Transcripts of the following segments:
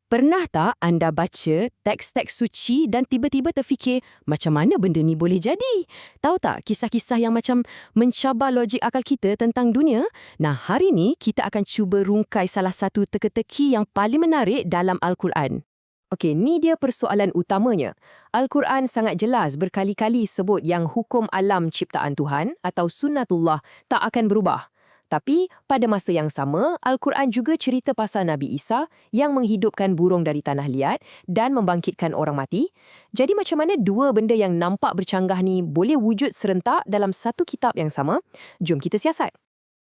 Pernah tak anda baca teks-teks suci dan tiba-tiba terfikir, macam mana benda ni boleh jadi? Tahu tak kisah-kisah yang macam mencabar logik akal kita tentang dunia? Nah, hari ni kita akan cuba rungkai salah satu teka-teki yang paling menarik dalam Al-Quran. Okey, ni dia persoalan utamanya. Al-Quran sangat jelas berkali-kali sebut yang hukum alam ciptaan Tuhan atau sunnatullah tak akan berubah. Tapi, pada masa yang sama, Al-Quran juga cerita pasal Nabi Isa yang menghidupkan burung dari tanah liat dan membangkitkan orang mati. Jadi macam mana dua benda yang nampak bercanggah ni boleh wujud serentak dalam satu kitab yang sama? Jom kita siasat.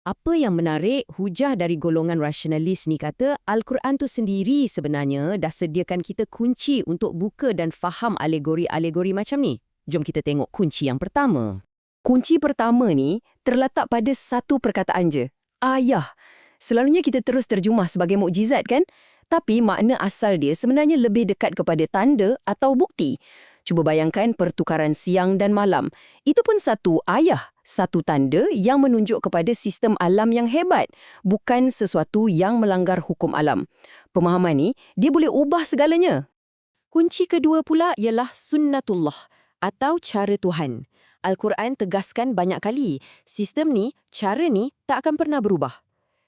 Apa yang menarik, hujah dari golongan rasionalis ni kata Al-Quran tu sendiri sebenarnya dah sediakan kita kunci untuk buka dan faham alegori-alegori macam ni. Jom kita tengok kunci yang pertama. Kunci pertama ni terletak pada satu perkataan je. Ayah. Selalunya kita terus terjemah sebagai mukjizat kan? Tapi makna asal dia sebenarnya lebih dekat kepada tanda atau bukti. Cuba bayangkan pertukaran siang dan malam. Itu pun satu ayah, satu tanda yang menunjuk kepada sistem alam yang hebat, bukan sesuatu yang melanggar hukum alam. Pemahaman ni, dia boleh ubah segalanya. Kunci kedua pula ialah sunnatullah atau cara Tuhan. Al-Quran tegaskan banyak kali, sistem ni, cara ni tak akan pernah berubah.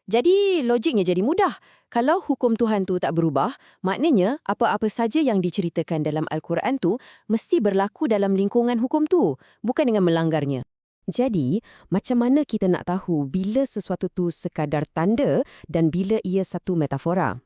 Jadi, logiknya jadi mudah. Kalau hukum Tuhan tu tak berubah, maknanya apa-apa saja yang diceritakan dalam Al-Quran tu mesti berlaku dalam lingkungan hukum tu, bukan dengan melanggarnya. Jadi, macam mana kita nak tahu bila sesuatu tu sekadar tanda dan bila ia satu metafora?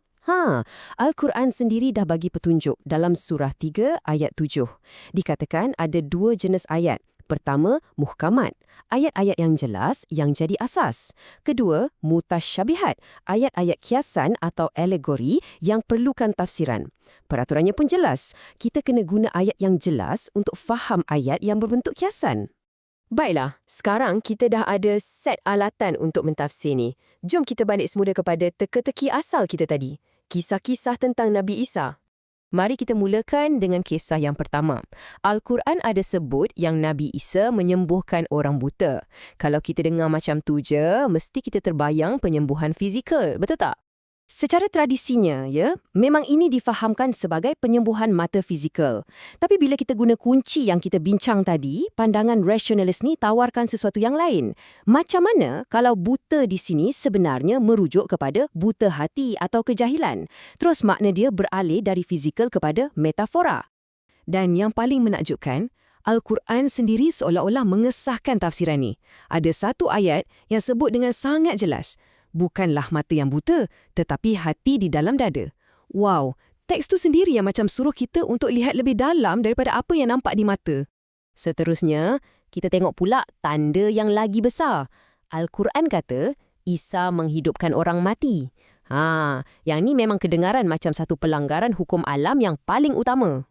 Al-Quran sendiri dah bagi petunjuk dalam surah 3 ayat 7. Dikatakan ada dua jenis ayat. Pertama, muhkamat, ayat-ayat yang jelas yang jadi asas. Kedua, mutasyabihat, ayat-ayat kiasan atau alegori yang perlukan tafsiran. Peraturannya pun jelas, kita kena guna ayat yang jelas untuk faham ayat yang berbentuk kiasan. Baiklah, sekarang kita dah ada set alatan untuk mentafsir ni. Jom kita balik semula kepada teka-teki asal kita tadi. Kisah-kisah tentang Nabi Isa. Mari kita mulakan dengan kisah yang pertama. Al-Quran ada sebut yang Nabi Isa menyembuhkan orang buta. Kalau kita dengar macam tu je, mesti kita terbayang penyembuhan fizikal, betul tak? Secara tradisinya, memang ini difahamkan sebagai penyembuhan mata fizikal. Tapi bila kita guna kunci yang kita bincang tadi, pandangan rasionalis ni tawarkan sesuatu yang lain. Macam mana kalau buta di sini sebenarnya merujuk kepada buta hati atau kejahilan? Terus makna dia beralih dari fizikal kepada metafora. Dan yang paling menakjubkan, Al-Quran sendiri seolah-olah mengesahkan tafsiran ni. Ada satu ayat yang sebut dengan sangat jelas, bukanlah mata yang buta, tetapi hati di dalam dada. Wow, teks tu sendiri yang macam suruh kita untuk lihat lebih dalam daripada apa yang nampak di mata. Seterusnya, kita tengok pula tanda yang lagi besar. Al-Quran kata, Isa menghidupkan orang mati. Yang ni memang kedengaran macam satu pelanggaran hukum alam yang paling utama.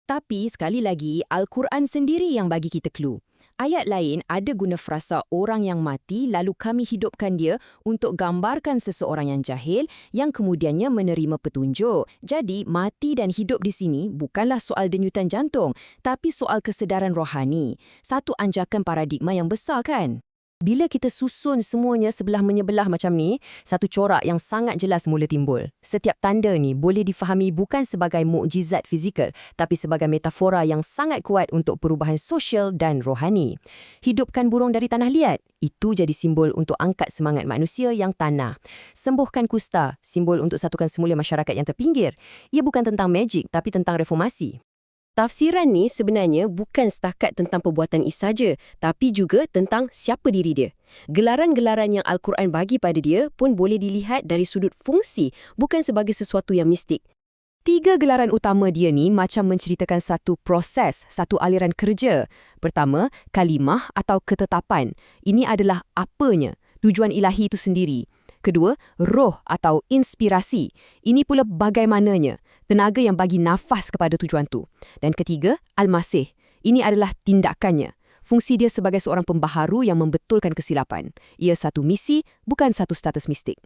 Tapi sekali lagi, Al-Quran sendiri yang bagi kita clue. Ayat lain ada guna frasa orang yang mati lalu kami hidupkan dia untuk gambarkan seseorang yang jahil yang kemudiannya menerima petunjuk. Jadi, mati dan hidup di sini bukanlah soal denyutan jantung, tapi soal kesedaran rohani. Satu anjakan paradigma yang besar kan? Bila kita susun semuanya sebelah menyebelah macam ni, satu corak yang sangat jelas mula timbul. Setiap tanda ni boleh difahami bukan sebagai mukjizat fizikal, tapi sebagai metafora yang sangat kuat untuk perubahan sosial dan rohani. Hidupkan burung dari tanah liat, itu jadi simbol untuk angkat semangat manusia yang tanah. Sembuhkan kusta, simbol untuk satukan semula masyarakat yang terpinggir. Ia bukan tentang magic, tapi tentang reformasi. Tafsiran ni sebenarnya bukan setakat tentang perbuatan Isa saja, tapi juga tentang siapa diri dia. Gelaran-gelaran yang Al-Quran bagi pada dia pun boleh dilihat dari sudut fungsi, bukan sebagai sesuatu yang mistik. 3 gelaran utama dia ni macam menceritakan satu proses, satu aliran kerja. Pertama, kalimah atau ketetapan. Ini adalah apanya, tujuan ilahi itu sendiri. Kedua, roh atau inspirasi. Ini pula bagaimananya, tenaga yang bagi nafas kepada tujuan tu. Dan ketiga, Al-Masih. Ini adalah tindakannya. Fungsi dia sebagai seorang pembaharu yang membetulkan kesilapan. Ia satu misi, bukan satu status mistik.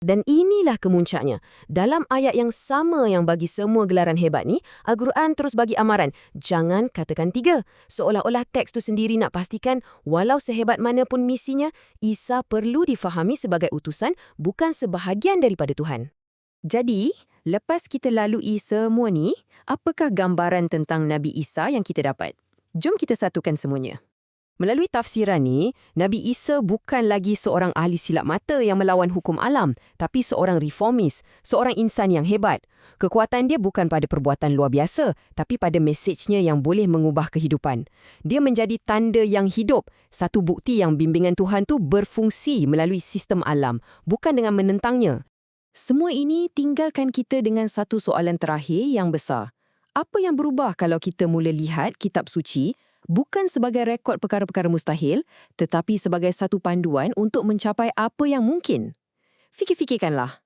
Dan inilah kemuncaknya. Dalam ayat yang sama yang bagi semua gelaran hebat ni, Al-Quran terus bagi amaran, jangan katakan 3. Seolah-olah teks tu sendiri nak pastikan, walau sehebat mana pun misinya, Isa perlu difahami sebagai utusan, bukan sebahagian daripada Tuhan. Jadi, Lepas kita lalui semua ni, apakah gambaran tentang Nabi Isa yang kita dapat? Jom kita satukan semuanya. Melalui tafsiran ni, Nabi Isa bukan lagi seorang ahli silap mata yang melawan hukum alam, tapi seorang reformis, seorang insan yang hebat. Kekuatan dia bukan pada perbuatan luar biasa, tapi pada mesejnya yang boleh mengubah kehidupan. Dia menjadi tanda yang hidup, satu bukti yang bimbingan Tuhan tu berfungsi melalui sistem alam, bukan dengan menentangnya. Semua ini tinggalkan kita dengan satu soalan terakhir yang besar. Apa yang berubah kalau kita mula lihat kitab suci bukan sebagai rekod perkara-perkara mustahil, tetapi sebagai satu panduan untuk mencapai apa yang mungkin? Fikir-fikirkanlah.